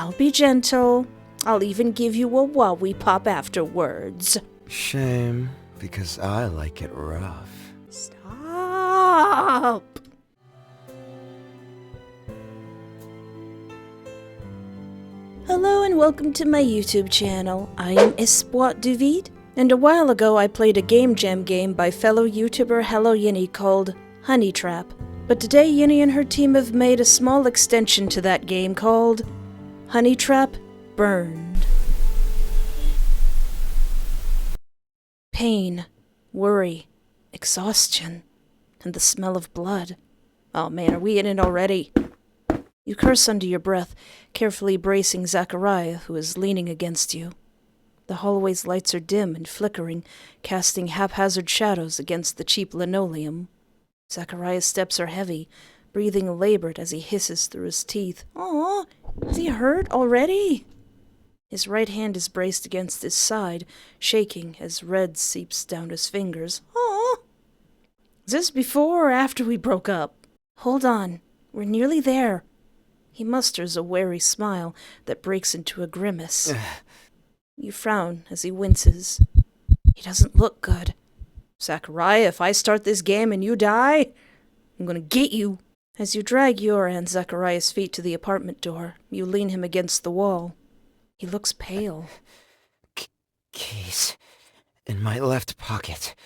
I'll be gentle. I'll even give you a wowie pop afterwards. Shame, because I like it rough. Stop! Hello and welcome to my YouTube channel. I am Espoir Duvid, and a while ago I played a game jam game by fellow YouTuber Hello Yinny called Honey Trap. But today Yinny and her team have made a small extension to that game called Honey Trap Burned. Pain, worry, exhaustion, and the smell of blood. Oh man, are we in it already? You curse under your breath, carefully bracing Zachariah, who is leaning against you. The hallway's lights are dim and flickering, casting haphazard shadows against the cheap linoleum. Zachariah's steps are heavy, breathing labored as he hisses through his teeth. Aw, is he hurt already? His right hand is braced against his side, shaking as red seeps down his fingers. Aw! Is this before or after we broke up? Hold on, we're nearly there. He musters a wary smile that breaks into a grimace. You frown as he winces. He doesn't look good. Zachariah, if I start this game and you die, I'm gonna get you. As you drag your and Zachariah's feet to the apartment door, you lean him against the wall. He looks pale. Keys in my left pocket.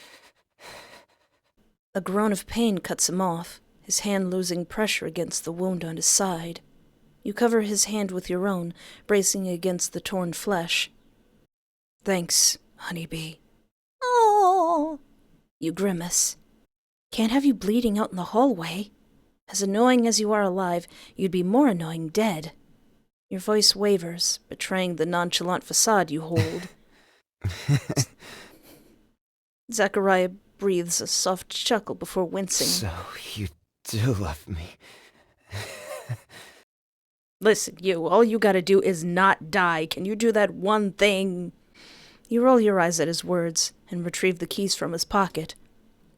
A groan of pain cuts him off, his hand losing pressure against the wound on his side. You cover his hand with your own, bracing against the torn flesh. Thanks, honeybee. Oh! You grimace. Can't have you bleeding out in the hallway. As annoying as you are alive, you'd be more annoying dead. Your voice wavers, betraying the nonchalant facade you hold. Zachariah breathes a soft chuckle before wincing. So you do love me. Listen, all you gotta do is not die. Can you do that one thing? You roll your eyes at his words and retrieve the keys from his pocket.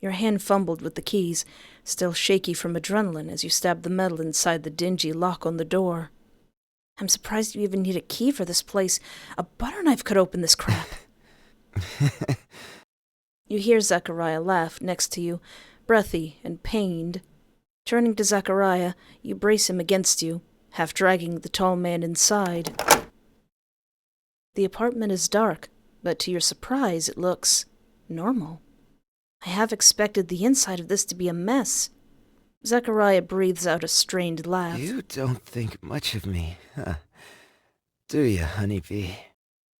Your hand fumbled with the keys, still shaky from adrenaline as you stab the metal inside the dingy lock on the door. I'm surprised you even need a key for this place. A butter knife could open this crap. You hear Zachariah laugh next to you, breathy and pained. Turning to Zachariah, you brace him against you, half dragging the tall man inside. The apartment is dark, but to your surprise it looks normal. I half expected the inside of this to be a mess. Zachariah breathes out a strained laugh. You don't think much of me, huh? Do you, honeybee?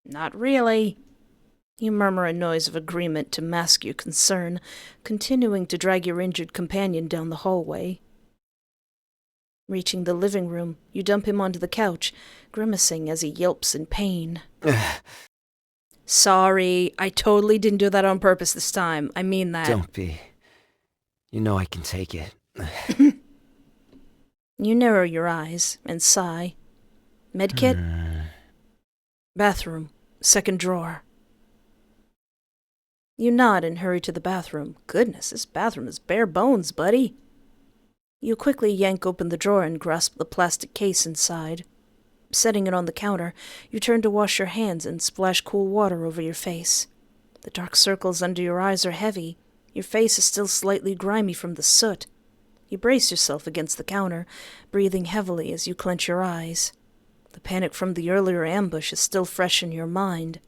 Not really. You murmur a noise of agreement to mask your concern, continuing to drag your injured companion down the hallway. Reaching the living room, you dump him onto the couch, grimacing as he yelps in pain. Sorry, I totally didn't do that on purpose this time. I mean that. Don't be. You know I can take it. You narrow your eyes and sigh. Medkit? Bathroom, second drawer. You nod and hurry to the bathroom. Goodness, this bathroom is bare bones, buddy. You quickly yank open the drawer and grasp the plastic case inside. Setting it on the counter, you turn to wash your hands and splash cool water over your face. The dark circles under your eyes are heavy. Your face is still slightly grimy from the soot. You brace yourself against the counter, breathing heavily as you clench your eyes. The panic from the earlier ambush is still fresh in your mind.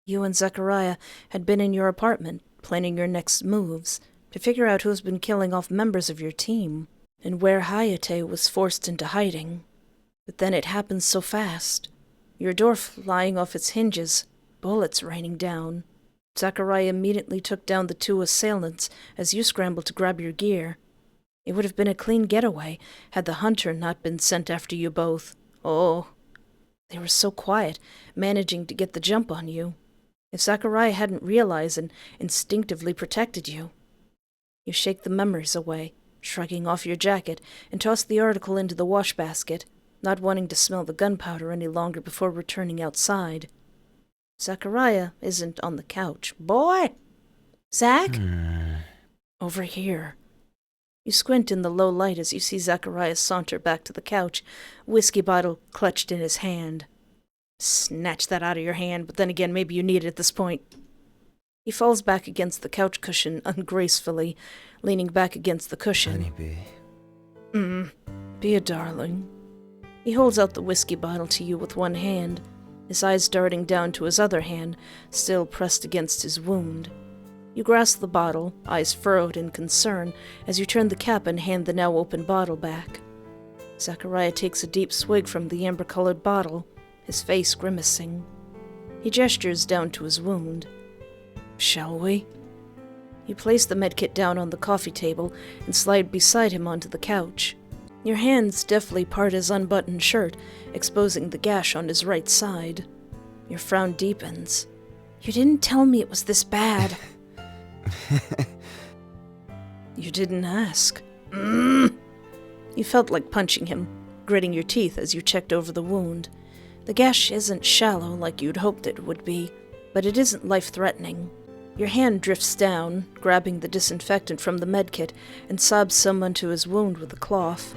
You and Zachariah had been in your apartment, planning your next moves, to figure out who's been killing off members of your team, and where Hayate was forced into hiding. But then it happens so fast. Your door flying off its hinges, bullets raining down. Zachariah immediately took down the two assailants as you scrambled to grab your gear. It would have been a clean getaway had the hunter not been sent after you both. Oh, they were so quiet, managing to get the jump on you. If Zachariah hadn't realized and instinctively protected you. You shake the memories away, shrugging off your jacket, and toss the article into the wash basket, not wanting to smell the gunpowder any longer before returning outside. Zachariah isn't on the couch. Boy! Zach? Over here. You squint in the low light as you see Zachariah saunter back to the couch, whiskey bottle clutched in his hand. Snatch that out of your hand, but then again, maybe you need it at this point. He falls back against the couch cushion ungracefully, leaning back against the cushion. Honeybee. Be a darling. He holds out the whiskey bottle to you with one hand, his eyes darting down to his other hand, still pressed against his wound. You grasp the bottle, eyes furrowed in concern, as you turn the cap and hand the now open bottle back. Zachariah takes a deep swig from the amber-colored bottle, his face grimacing. He gestures down to his wound. Shall we? You place the medkit down on the coffee table and slide beside him onto the couch. Your hands deftly part his unbuttoned shirt, exposing the gash on his right side. Your frown deepens. You didn't tell me it was this bad. You didn't ask. You felt like punching him, gritting your teeth as you checked over the wound. The gash isn't shallow like you'd hoped it would be, but it isn't life-threatening. Your hand drifts down, grabbing the disinfectant from the medkit, and sobs some onto his wound with a cloth.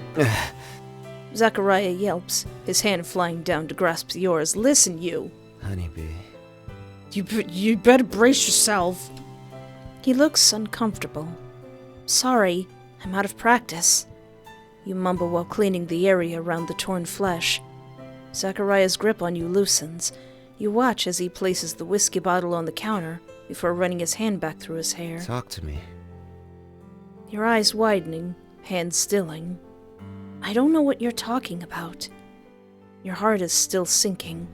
Zachariah yelps, his hand flying down to grasp yours. Listen, you! Honeybee. You better brace yourself. He looks uncomfortable. Sorry, I'm out of practice. You mumble while cleaning the area around the torn flesh. Zachariah's grip on you loosens. You watch as he places the whiskey bottle on the counter before running his hand back through his hair. Talk to me. Your eyes widening, hands stilling. I don't know what you're talking about. Your heart is still sinking.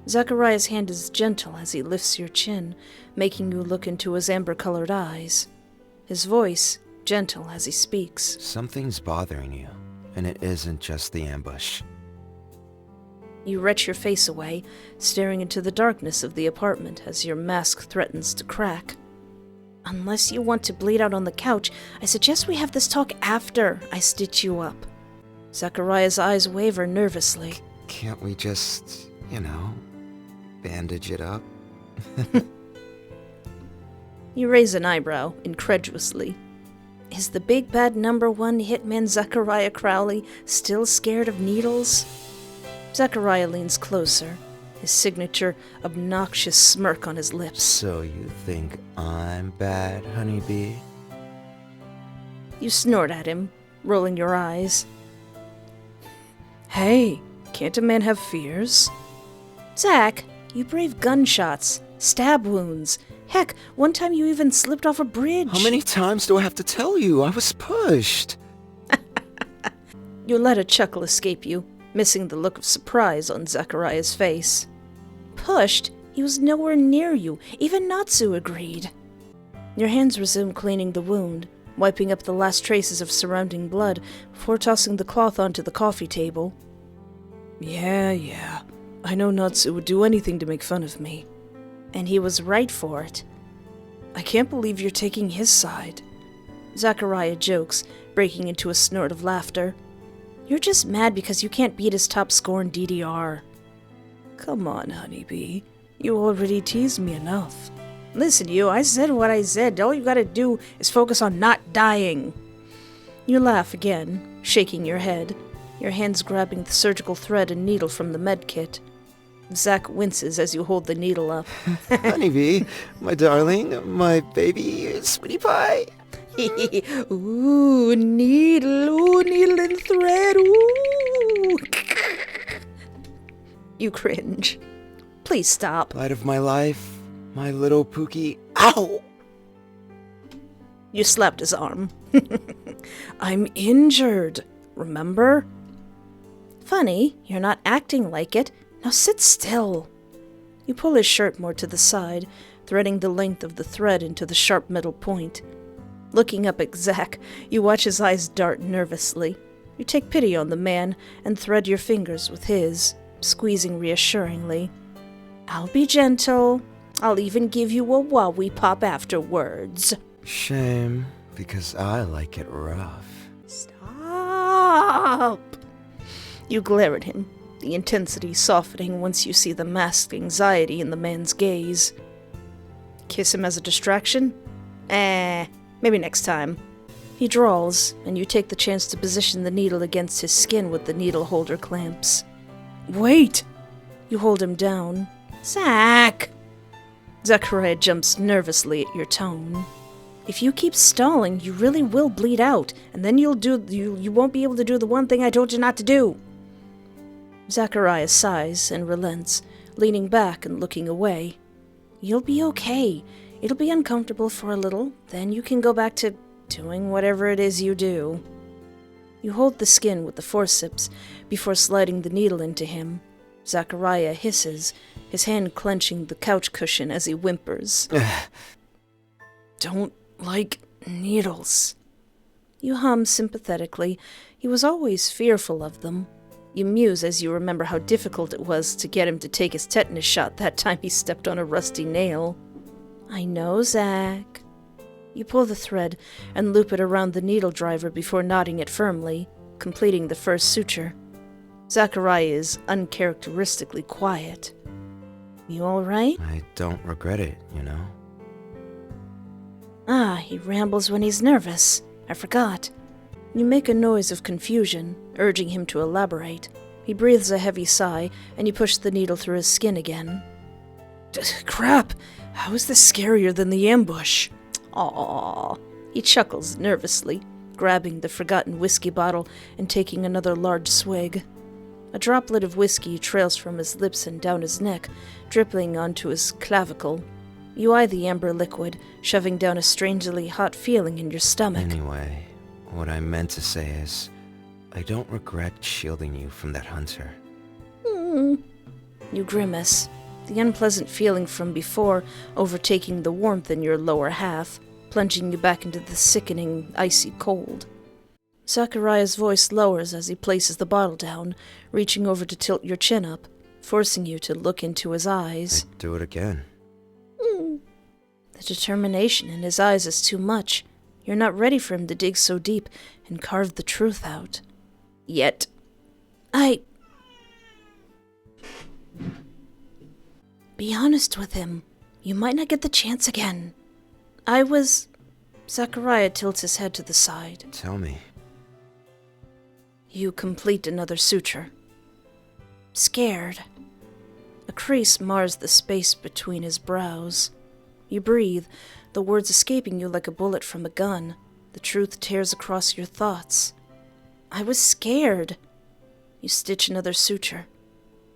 Zachariah's hand is gentle as he lifts your chin, making you look into his amber-colored eyes. His voice, gentle as he speaks. Something's bothering you, and it isn't just the ambush. You retch your face away, staring into the darkness of the apartment as your mask threatens to crack. Unless you want to bleed out on the couch, I suggest we have this talk after I stitch you up. Zachariah's eyes waver nervously. Can't we just, bandage it up? You raise an eyebrow, incredulously. Is the big bad #1 hitman Zachariah Crowley still scared of needles? Zachariah leans closer, his signature obnoxious smirk on his lips. So you think I'm bad, honeybee? You snort at him, rolling your eyes. Hey, can't a man have fears? Zach, you brave gunshots, stab wounds. Heck, one time you even slipped off a bridge. How many times do I have to tell you? I was pushed. You let a chuckle escape you, missing the look of surprise on Zachariah's face. Pushed? He was nowhere near you. Even Natsu agreed. Your hands resume cleaning the wound, wiping up the last traces of surrounding blood before tossing the cloth onto the coffee table. Yeah. I know Natsu would do anything to make fun of me. And he was right for it. I can't believe you're taking his side. Zachariah jokes, breaking into a snort of laughter. You're just mad because you can't beat his top score in DDR. Come on, honeybee. You already teased me enough. Listen, you, I said what I said. All you gotta do is focus on not dying. You laugh again, shaking your head, your hands grabbing the surgical thread and needle from the medkit. Zach winces as you hold the needle up. Honeybee, my darling, my baby, sweetie pie. Ooh, needle and thread, ooh. You cringe. Please stop. Light of my life, my little Pookie. Ow! You slapped his arm. I'm injured, remember? Funny, you're not acting like it. Now sit still. You pull his shirt more to the side, threading the length of the thread into the sharp metal point. Looking up at Zach, you watch his eyes dart nervously. You take pity on the man and thread your fingers with his, squeezing reassuringly. I'll be gentle. I'll even give you a wowie pop afterwards. Shame, because I like it rough. Stop! You glare at him, the intensity softening once you see the masked anxiety in the man's gaze. Kiss him as a distraction? Maybe next time. He drawls, and you take the chance to position the needle against his skin with the needle holder clamps. Wait! You hold him down. Zach! Zachariah jumps nervously at your tone. If you keep stalling, you really will bleed out, and then you won't be able to do the one thing I told you not to do. Zachariah sighs and relents, leaning back and looking away. You'll be okay. It'll be uncomfortable for a little, then you can go back to doing whatever it is you do. You hold the skin with the forceps before sliding the needle into him. Zachariah hisses, his hand clenching the couch cushion as he whimpers. Don't like needles. You hum sympathetically. He was always fearful of them. You muse as you remember how difficult it was to get him to take his tetanus shot that time he stepped on a rusty nail. I know, Zach. You pull the thread and loop it around the needle driver before knotting it firmly, completing the first suture. Zachariah is uncharacteristically quiet. You all right? I don't regret it, you know. He rambles when he's nervous. I forgot. You make a noise of confusion, urging him to elaborate. He breathes a heavy sigh, and you push the needle through his skin again. Crap! How is this scarier than the ambush? Aww. He chuckles nervously, grabbing the forgotten whiskey bottle and taking another large swig. A droplet of whiskey trails from his lips and down his neck, dripping onto his clavicle. You eye the amber liquid, shoving down a strangely hot feeling in your stomach. Anyway, what I meant to say is, I don't regret shielding you from that hunter. You grimace, the unpleasant feeling from before overtaking the warmth in your lower half, plunging you back into the sickening, icy cold. Zachariah's voice lowers as he places the bottle down, reaching over to tilt your chin up, forcing you to look into his eyes. I'd do it again. The determination in his eyes is too much. You're not ready for him to dig so deep and carve the truth out. Yet. Be honest with him. You might not get the chance again. Zachariah tilts his head to the side. Tell me. You complete another suture. Scared. A crease mars the space between his brows. You breathe, the words escaping you like a bullet from a gun. The truth tears across your thoughts. I was scared. You stitch another suture.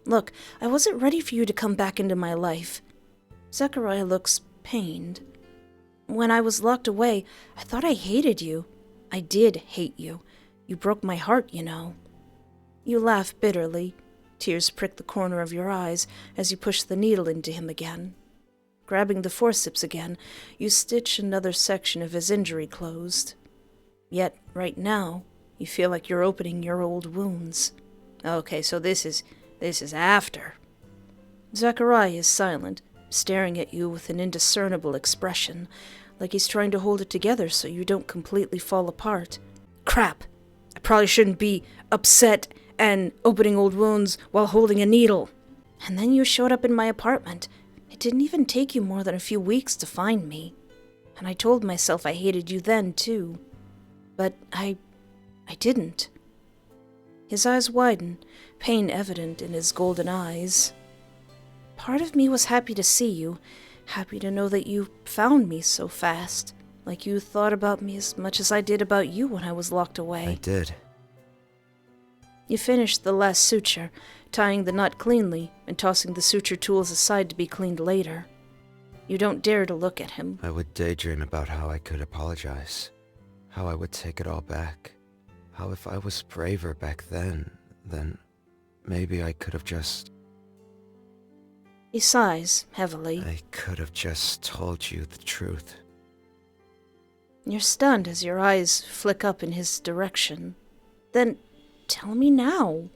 Look, I wasn't ready for you to come back into my life. Zachariah looks pained. When I was locked away, I thought I hated you. I did hate you. You broke my heart, you know. You laugh bitterly. Tears prick the corner of your eyes as you push the needle into him again. Grabbing the forceps again, you stitch another section of his injury closed. Yet, right now, you feel like you're opening your old wounds. Okay, so this is after. Zachariah is silent, staring at you with an indiscernible expression, like he's trying to hold it together so you don't completely fall apart. Crap! I probably shouldn't be upset and opening old wounds while holding a needle. And then you showed up in my apartment. It didn't even take you more than a few weeks to find me. And I told myself I hated you then, too. But I didn't. His eyes widen, pain evident in his golden eyes. Part of me was happy to see you, happy to know that you found me so fast, like you thought about me as much as I did about you when I was locked away. I did. You finish the last suture, tying the knot cleanly and tossing the suture tools aside to be cleaned later. You don't dare to look at him. I would daydream about how I could apologize, how I would take it all back, how if I was braver back then maybe I could have just... He sighs heavily. I could have just told you the truth. You're stunned as your eyes flick up in his direction. Then tell me now.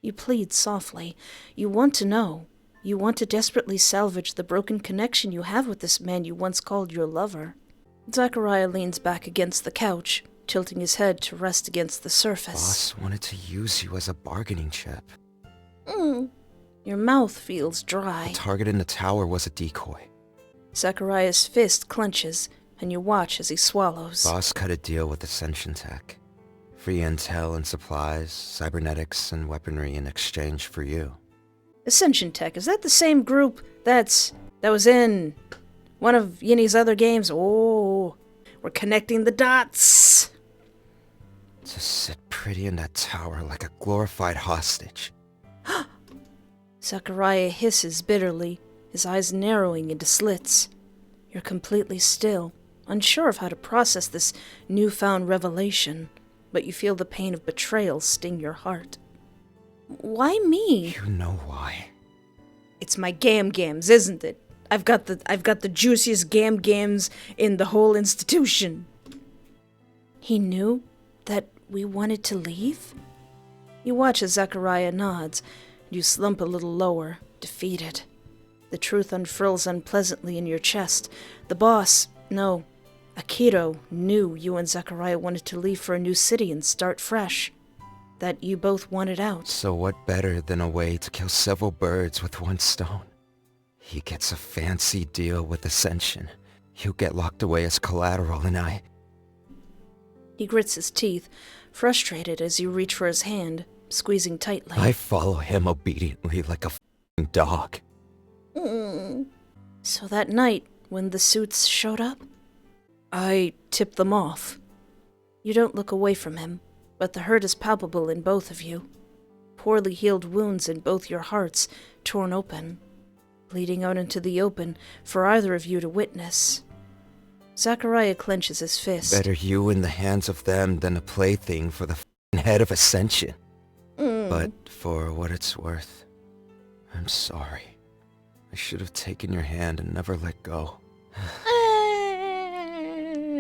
You plead softly. You want to know. You want to desperately salvage the broken connection you have with this man you once called your lover. Zachariah leans back against the couch, tilting his head to rest against the surface. Boss wanted to use you as a bargaining chip. Your mouth feels dry. The target in the tower was a decoy. Zachariah's fist clenches, and you watch as he swallows. Boss cut a deal with Ascension Tech. Free intel and supplies, cybernetics and weaponry in exchange for you. Ascension Tech, is that the same group that was in one of Yinny's other games? Oh, we're connecting the dots. To sit pretty in that tower like a glorified hostage. Zachariah hisses bitterly, his eyes narrowing into slits. You're completely still, unsure of how to process this newfound revelation, but you feel the pain of betrayal sting your heart. Why me? You know why. It's my gams, isn't it? I've got the juiciest gams in the whole institution. He knew that we wanted to leave? You watch as Zachariah nods, and you slump a little lower, defeated. The truth unfurls unpleasantly in your chest. The boss, no, Akito, knew you and Zachariah wanted to leave for a new city and start fresh. That you both wanted out. So what better than a way to kill several birds with one stone? He gets a fancy deal with Ascension. You get locked away as collateral and I... He grits his teeth, frustrated as you reach for his hand, squeezing tightly. I follow him obediently like a f***ing dog. So that night, when the suits showed up, I tipped them off. You don't look away from him, but the hurt is palpable in both of you. Poorly healed wounds in both your hearts, torn open, bleeding out into the open for either of you to witness. Zachariah clenches his fist. Better you in the hands of them than a plaything for the f***ing head of Ascension. But for what it's worth, I'm sorry. I should have taken your hand and never let go.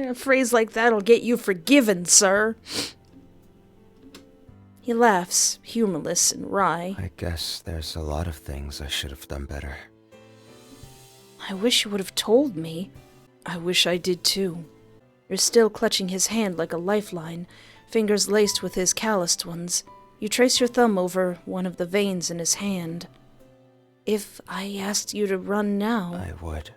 A phrase like that'll get you forgiven, sir. He laughs, humorless and wry. I guess there's a lot of things I should have done better. I wish you would have told me. I wish I did too. You're still clutching his hand like a lifeline, fingers laced with his calloused ones. You trace your thumb over one of the veins in his hand. If I asked you to run now... I would.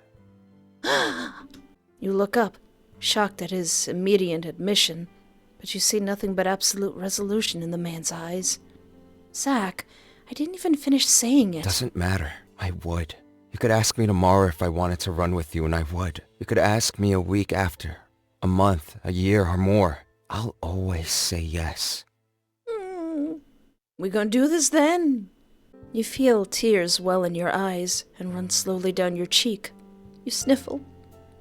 You look up, shocked at his immediate admission, but you see nothing but absolute resolution in the man's eyes. Zach, I didn't even finish saying it. Doesn't matter. I would. You could ask me tomorrow if I wanted to run with you, and I would. You could ask me a week after, a month, a year, or more. I'll always say yes. We gonna do this then? You feel tears well in your eyes and run slowly down your cheek. You sniffle.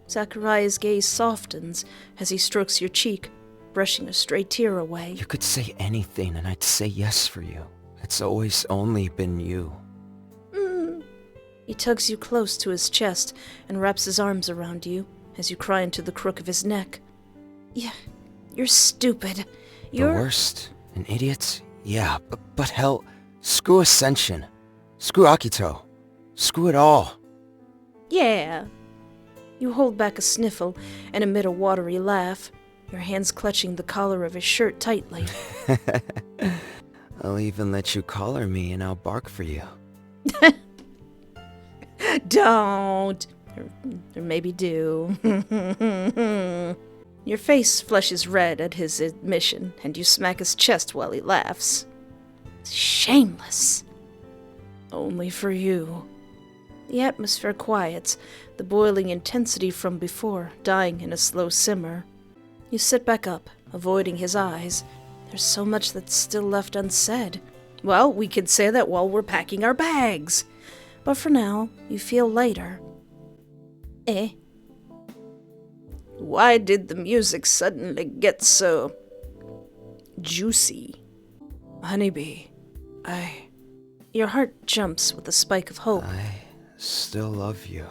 Zachariah's gaze softens as he strokes your cheek, brushing a stray tear away. You could say anything and I'd say yes for you. It's always only been you. He tugs you close to his chest and wraps his arms around you as you cry into the crook of his neck. Yeah, you're stupid. The worst? An idiot? Yeah, but hell, screw Ascension. Screw Akito. Screw it all. Yeah. You hold back a sniffle and emit a watery laugh, your hands clutching the collar of his shirt tightly. I'll even let you collar me and I'll bark for you. Don't. Or maybe do. Your face flushes red at his admission, and you smack his chest while he laughs. Shameless. Only for you. The atmosphere quiets, the boiling intensity from before dying in a slow simmer. You sit back up, avoiding his eyes. There's so much that's still left unsaid. Well, we could say that while we're packing our bags. But for now, you feel lighter. Why did the music suddenly get so... juicy? Honeybee, Your heart jumps with a spike of hope. I still love you.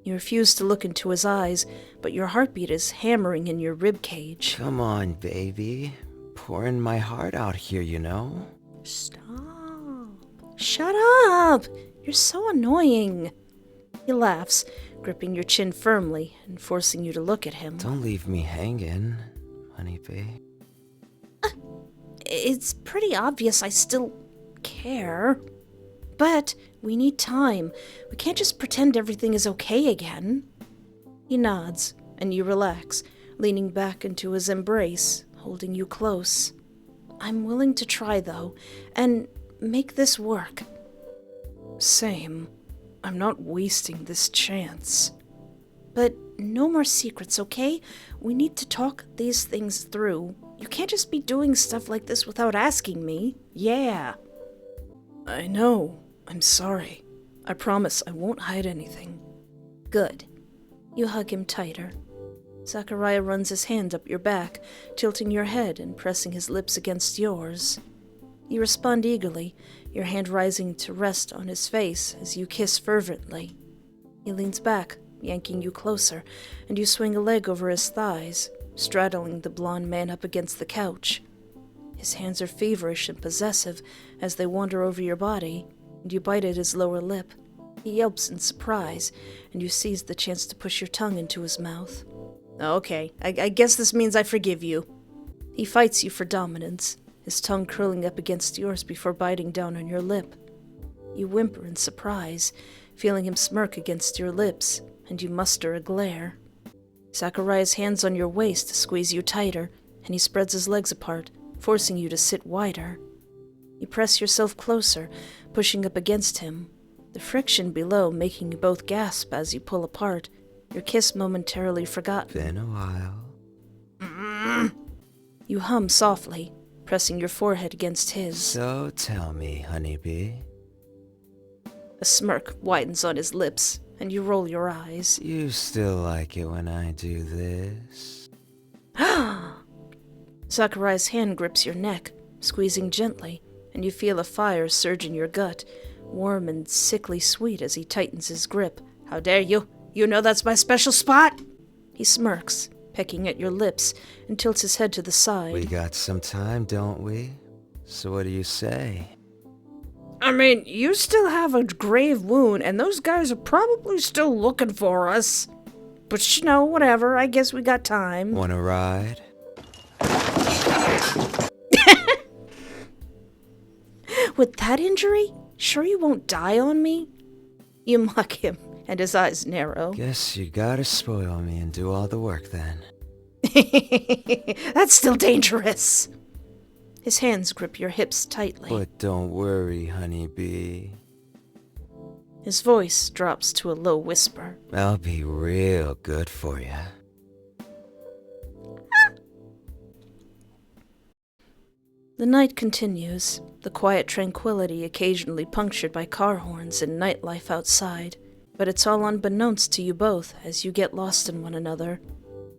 You refuse to look into his eyes, but your heartbeat is hammering in your ribcage. Come on, baby. Pouring my heart out here, you know? Stop. Shut up! You're so annoying. He laughs, gripping your chin firmly and forcing you to look at him. Don't leave me hanging, honeybee. It's pretty obvious I still care. But we need time. We can't just pretend everything is okay again. He nods, and you relax, leaning back into his embrace, holding you close. I'm willing to try, though, and make this work. Same. I'm not wasting this chance. But no more secrets, okay? We need to talk these things through. You can't just be doing stuff like this without asking me. Yeah. I know. I'm sorry. I promise I won't hide anything. Good. You hug him tighter. Zachariah runs his hand up your back, tilting your head and pressing his lips against yours. You respond eagerly, your hand rising to rest on his face as you kiss fervently. He leans back, yanking you closer, and you swing a leg over his thighs, straddling the blond man up against the couch. His hands are feverish and possessive as they wander over your body, and you bite at his lower lip. He yelps in surprise, and you seize the chance to push your tongue into his mouth. Okay, I guess this means I forgive you. He fights you for dominance, his tongue curling up against yours before biting down on your lip. You whimper in surprise, feeling him smirk against your lips, and you muster a glare. Zachariah's hands on your waist squeeze you tighter, and he spreads his legs apart, forcing you to sit wider. You press yourself closer, pushing up against him, the friction below making you both gasp as you pull apart, your kiss momentarily forgotten. Been a while. You hum softly, pressing your forehead against his. So tell me, honeybee. A smirk widens on his lips, and you roll your eyes. You still like it when I do this? Zachariah's hand grips your neck, squeezing gently, and you feel a fire surge in your gut, warm and sickly sweet as he tightens his grip. How dare you? You know that's my special spot! He smirks, pecking at your lips, and tilts his head to the side. We got some time, don't we? So what do you say? I mean, you still have a grave wound, and those guys are probably still looking for us. But you know, whatever, I guess we got time. Wanna ride? With that injury? Sure you won't die on me? You mock him, and his eyes narrow. Guess you gotta spoil me and do all the work then. That's still dangerous. His hands grip your hips tightly. But don't worry, honeybee. His voice drops to a low whisper. I'll be real good for you. The night continues, the quiet tranquility occasionally punctured by car horns and nightlife outside, but it's all unbeknownst to you both as you get lost in one another.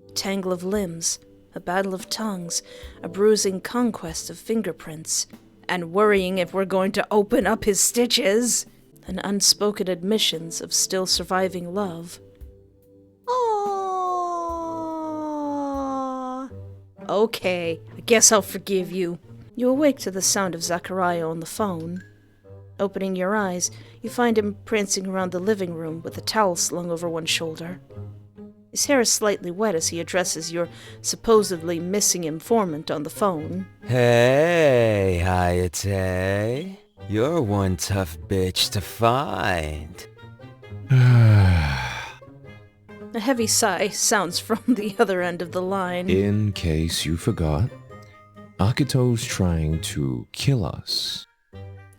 A tangle of limbs, a battle of tongues, a bruising conquest of fingerprints, and worrying if we're going to open up his stitches, and unspoken admissions of still surviving love. Aww. Okay, I guess I'll forgive you. You awake to the sound of Zachariah on the phone. Opening your eyes, you find him prancing around the living room with a towel slung over one shoulder. His hair is slightly wet as he addresses your supposedly missing informant on the phone. Hey, Hayate. You're one tough bitch to find. A heavy sigh sounds from the other end of the line. In case you forgot, Akito's trying to kill us.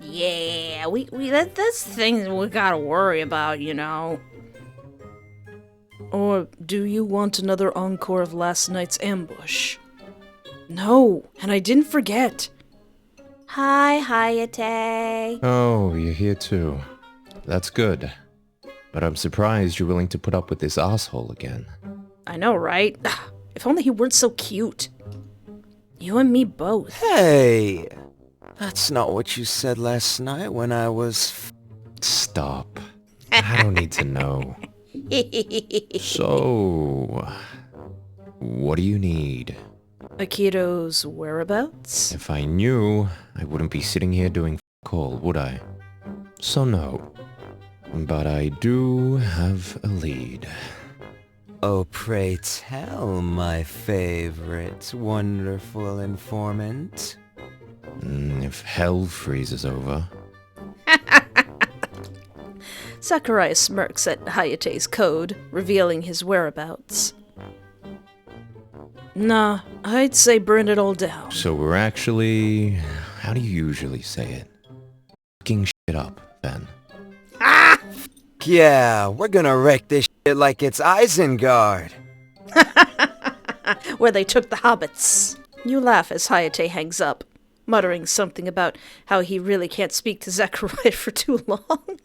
Yeah, that's the thing we gotta worry about, you know. Or do you want another encore of last night's ambush? No, and I didn't forget. Hi, Hayate. Oh, you're here too. That's good. But I'm surprised you're willing to put up with this asshole again. I know, right? If only he weren't so cute. You and me both. Hey! That's not what you said last night when I was... Stop. I don't need to know. So, what do you need? Akito's whereabouts? If I knew, I wouldn't be sitting here doing f*** all, would I? So no. But I do have a lead. Oh, pray tell, my favorite wonderful informant. If hell freezes over. Zachariah smirks at Hayate's code, revealing his whereabouts. Nah, I'd say burn it all down. So we're actually... how do you usually say it? Fucking shit up, then. Ah! Yeah, we're gonna wreck this shit like it's Isengard. Where they took the hobbits. You laugh as Hayate hangs up, muttering something about how he really can't speak to Zachariah for too long.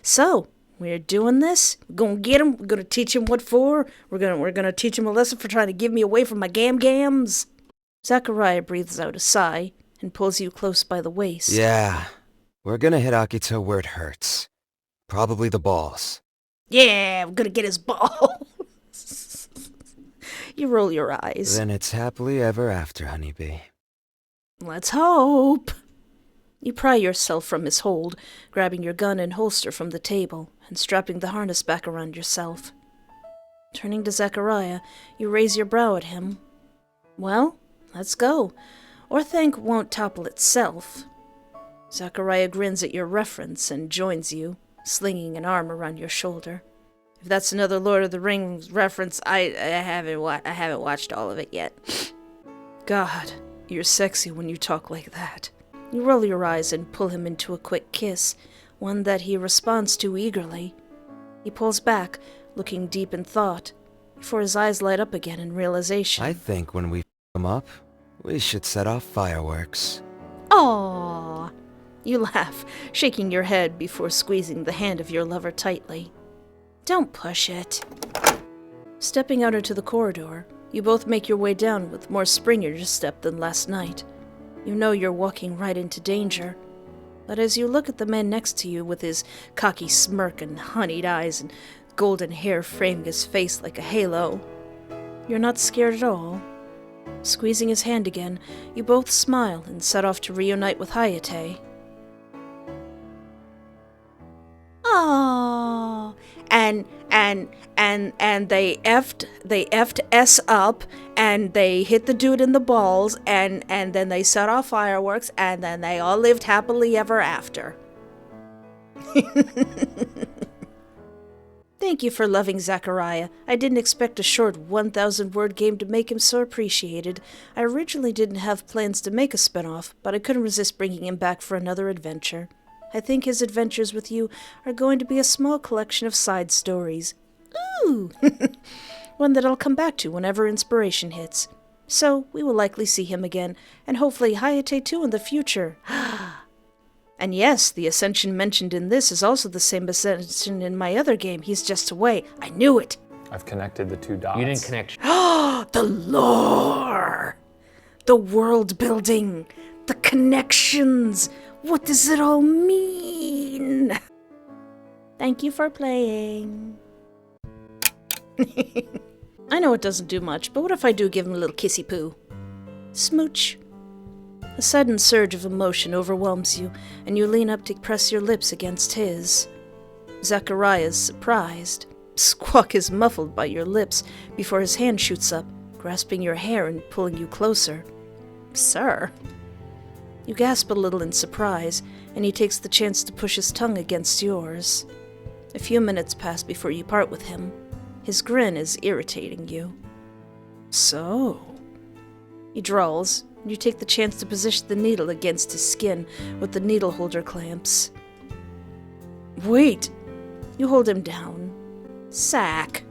So, we're doing this. We're gonna get him. We're gonna teach him what for. We're gonna teach him a lesson for trying to give me away from my gams. Zachariah breathes out a sigh and pulls you close by the waist. Yeah, we're gonna hit Akito where it hurts. Probably the balls. Yeah, we're gonna get his balls. You roll your eyes. Then it's happily ever after, honeybee. Let's hope. You pry yourself from his hold, grabbing your gun and holster from the table, and strapping the harness back around yourself. Turning to Zachariah, you raise your brow at him. Well, let's go. Orthanc won't topple itself. Zachariah grins at your reference and joins you, slinging an arm around your shoulder. If that's another Lord of the Rings reference, I haven't watched all of it yet. God, you're sexy when you talk like that. You roll your eyes and pull him into a quick kiss, one that he responds to eagerly. He pulls back, looking deep in thought, before his eyes light up again in realization. I think when we f*** him up, we should set off fireworks. Aww! You laugh, shaking your head before squeezing the hand of your lover tightly. Don't push it. Stepping out into the corridor, you both make your way down with more spring in your step than last night. You know you're walking right into danger. But as you look at the man next to you with his cocky smirk and honeyed eyes and golden hair framing his face like a halo, you're not scared at all. Squeezing his hand again, you both smile and set off to reunite with Hayate. Aww. And they effed S up, and they hit the dude in the balls, and then they set off fireworks, and then they all lived happily ever after. Thank you for loving Zachariah. I didn't expect a short 1,000-word game to make him so appreciated. I originally didn't have plans to make a spin-off, but I couldn't resist bringing him back for another adventure. I think his adventures with you are going to be a small collection of side stories. Ooh! One that I'll come back to whenever inspiration hits. So, we will likely see him again, and hopefully Hayate too in the future. And yes, the Ascension mentioned in this is also the same Ascension in my other game. He's just away. I knew it! I've connected the two dots. You didn't connect. The lore! The world building! The connections! What does it all mean? Thank you for playing. I know it doesn't do much, but what if I do give him a little kissy poo? Smooch. A sudden surge of emotion overwhelms you, and you lean up to press your lips against his. Zachariah's surprised. Squawk is muffled by your lips before his hand shoots up, grasping your hair and pulling you closer. Sir? You gasp a little in surprise, and he takes the chance to push his tongue against yours. A few minutes pass before you part with him. His grin is irritating you. So? He drawls, and you take the chance to position the needle against his skin with the needle holder clamps. Wait! You hold him down. Zach.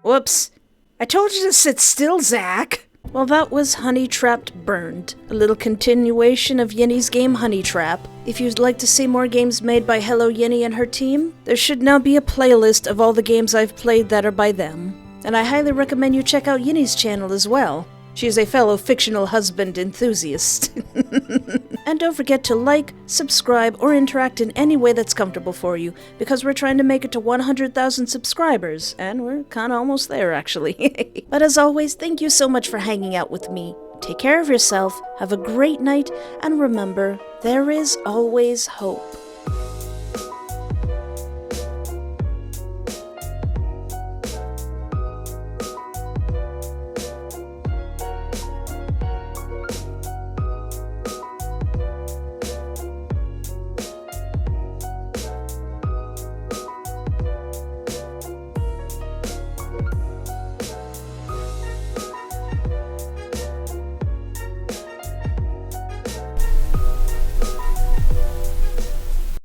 Whoops! I told you to sit still, Zach! Well, that was Honey Trapped Burned, a little continuation of Yinny's game Honey Trap. If you'd like to see more games made by Hello Yinny and her team, there should now be a playlist of all the games I've played that are by them. And I highly recommend you check out Yinny's channel as well. She is a fellow fictional husband enthusiast. And don't forget to like, subscribe, or interact in any way that's comfortable for you, because we're trying to make it to 100,000 subscribers, and we're kinda almost there, actually. But as always, thank you so much for hanging out with me. Take care of yourself, have a great night, and remember, there is always hope.